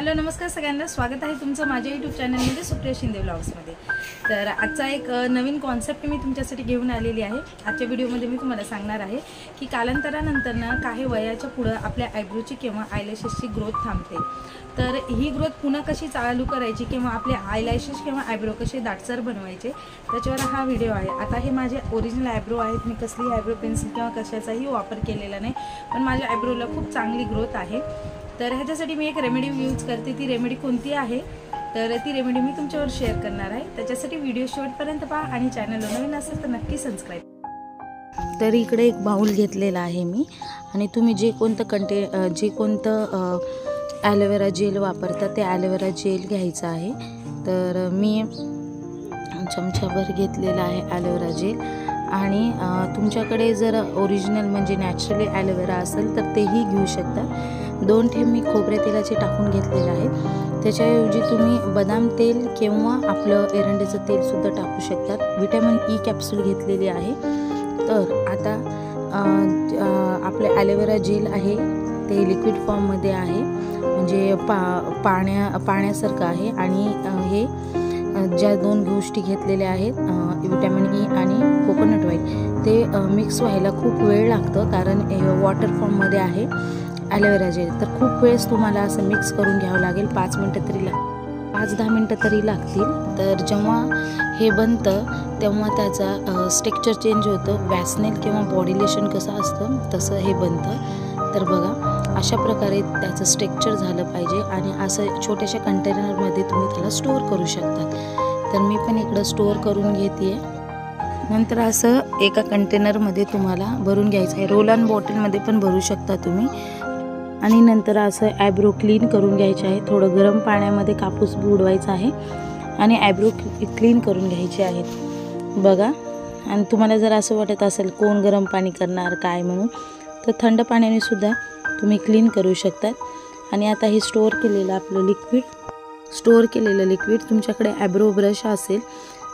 Hello नमस्कार सगळ्यांना, स्वागत आहे तुमचं माझ्या यूट्यूब चॅनलमध्ये सुप्रिया शिंदे व्लॉग्समध्ये। तर आजचा एक नवीन कॉन्सेप्ट मी तुमच्यासाठी घेऊन आलेली आहे। आजच्या व्हिडिओमध्ये मी तुम्हाला सांगणार आहे की कालांतरानंतर ना काही वयाच्या पुढे आपल्या आयब्रोची किंवा आयलॅशेसची ग्रोथ थांबते। तर ही ग्रोथ पुन्हा कशी चालू करायची किंवा आपले आयलॅशेस किंवा आयब्रो कसे दाटसर बनवायचे त्याच्यावर हा व्हिडिओ आहे। आता हे माझे ओरिजिनल आयब्रो आहेत, मी कसली आयब्रो पेन्सिल किंवा कशाचाही वापर केलेला नाही, पण माझ्या आयब्रोला खूप चांगली ग्रोथ आहे। तर ह्याच्यासाठी मी एक रेमेडी यूज करते। ती रेमेडी कोणती आहे तर ती रेमेडी मी तुमच्यावर शेअर करणार आहे। त्याच्यासाठी व्हिडिओ शेवटपर्यंत पहा आणि चॅनलला नवीन असेल तर नक्की सबस्क्राइब। तर इकडे एक बाउल घेतलेला आहे मी, आणि तुम्ही जे कोणतं ॲलोवेरा जेल वापरता ते ॲलोवेरा जेल घ्यायचं आहे। तर मी चमचाभर घेतलेला आहे ॲलोवेरा जेल, आणि तुमच्याकडे जर ओरिजिनल म्हणजे नॅचरली ॲलोवेरा असेल तर तेही घेऊ शकता। 2 थेंब मी खोबऱ्या तेलाचे टाकून घेतलेले आहेत। त्याच्याऐवजी तुम्ही बदाम तेल किंवा आपलं एरंडेचं तेलसुद्धा टाकू शकतात। व्हिटॅमिन ई कॅप्सूल घेतलेली आहे। तर आता आपले ॲलोवेरा जेल आहे ते लिक्विड फॉर्ममध्ये आहे, म्हणजे पाण्यासारखं आहे। आणि हे ज्या 2 गोष्टी घेतलेल्या आहेत व्हिटॅमिन ई आणि कोकोनट ऑइल, ते मिक्स व्हायला खूप वेळ लागतं, कारण वॉटर फॉर्ममध्ये आहे ॲलोवेरा जेल। तर खूप वेळेस तुम्हाला असं मिक्स करून घ्यावं लागेल, 5-10 मिनटं तरी लागतील। तर जेव्हा हे बनतं तेव्हा त्याचा स्ट्रक्चर चेंज होतं। वॅसनेल किंवा बॉडी लोशन कसं असतं तसं हे बनतं। तर बघा, अशा प्रकारे त्याचं स्ट्रक्चर झालं पाहिजे, आणि असं छोट्याशा कंटेनरमध्ये तुम्ही त्याला स्टोअर करू शकतात। तर मी पण इकडं स्टोअर करून घेते। नंतर असं एका कंटेनरमध्ये तुम्हाला भरून घ्यायचं आहे। रोल ऑन बॉटलमध्ये पण भरू शकता तुम्ही। आणि नंतर असं आयब्रो क्लीन करून घ्यायचे आहे। थोडं गरम पाण्यामध्ये कापूस बुडवायचा आहे आणि आयब्रो क्लीन करून घ्यायचे आहेत बघा। आणि तुम्हाला जर असं वाटत असेल कोण गरम पाणी करणार काय म्हणून, तर थंड पाण्याने सुद्धा तुम्ही क्लीन करू शकतात। आणि आता हे स्टोअर केलेलं लिक्विड तुमच्याकडे आयब्रो ब्रश असेल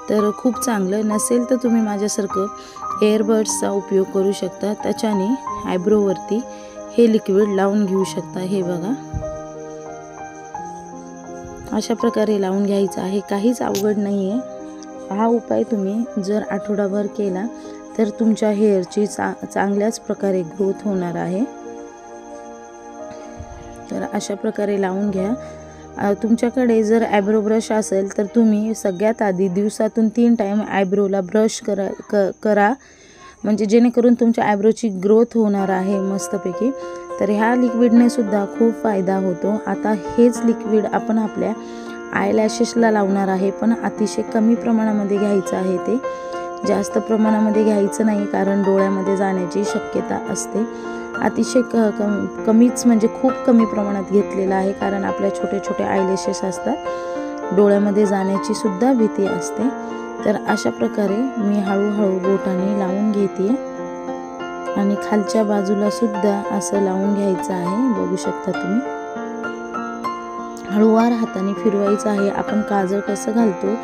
तर खूप चांगलं, नसेल तर तुम्ही माझ्यासारखं एअरबड्सचा उपयोग करू शकता। त्याच्याने आयब्रोवरती हे लिक्विड लावून घेऊ शकता। हे बघा, अशा प्रकारे लावून घ्यायचं आहे, काहीच अवघड नाही आहे। हा उपाय तुम्ही जर आठवडाभर केला तर तुमच्या हेअरची चांगल्याच प्रकारे ग्रोथ होणार आहे। तर अशा प्रकारे लावून घ्या। तुमच्याकडे जर आयब्रो ब्रश असेल तर तुम्ही सगळ्यात आधी दिवसातून 3 टाईम आयब्रोला ब्रश करा, म्हणजे जेणेकरून तुमच्या आयब्रोची ग्रोथ होणार आहे मस्तपैकी। तर ह्या लिक्विडने सुद्धा खूप फायदा होतो। आता हेच लिक्विड आपण आपल्या आयलॅशेसला लावणार आहे, पण अतिशय कमी प्रमाणामध्ये घ्यायचं आहे। ते जास्त प्रमाणामध्ये घ्यायचं नाही, कारण डोळ्यामध्ये जाण्याची शक्यता असते। अतिशय कमीच, म्हणजे खूप कमी प्रमाणात घेतलेलं आहे, कारण आपल्या छोटे आयलॅशेस असतात, डोळ्यामध्ये जाण्याची सुद्धा भीती असते। तर अशा प्रकारे मी हळूहळू बोटाने लावून घेते, आणि खालच्या बाजूला सुद्धा असं लावून घ्यायचं आहे। बघू शकता तुम्ही, हळूवार हाताने फिरवायचं आहे। आपण काजळ कसं घालतो,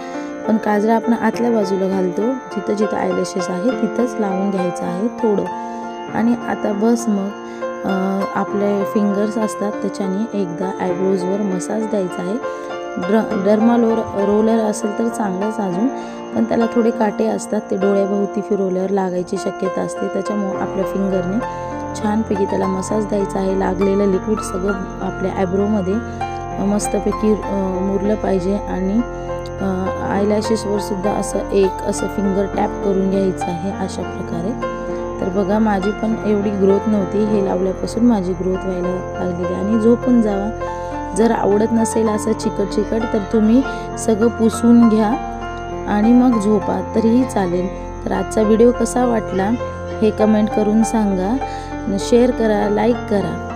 पण काजळ आपण आतल्या बाजूला घालतो, जिथं आयलॅशेस आहे तिथंच लावून घ्यायचं आहे थोडं। आणि आता बस मग आपले फिंगर्स असतात त्याच्याने एकदा आयब्रोजवर मसाज द्यायचा आहे। डर्मा रोलर असेल तर चांगलंच अजून, पण त्याला थोडे काटे असतात, ते डोळ्याभोवती फिरवल्यावर लागायची शक्यता असते। त्याच्यामुळे आपल्या फिंगरने छानपैकी त्याला मसाज द्यायचा आहे। लागलेलं लिक्विड सगळं आपल्या आयब्रोमध्ये मस्तपैकी मुरलं पाहिजे, आणि आयलॅशेसवर सुद्धा असं फिंगर टॅप करून घ्यायचं आहे अशा प्रकारे। तर बघा, माझी पण एवढी ग्रोथ नव्हती, हे लावल्यापासून माझी ग्रोथ व्हायला लागलेली। आणि झोपून जावा, जर आवडत नसेल असं चिकट तर तुम्ही सगळं पुसून घ्या आणि मग झोपा तरीही चालेल। तर आजचा व्हिडिओ कसा वाटला हे कमेंट करून सांगा, शेअर करा, लाईक करा।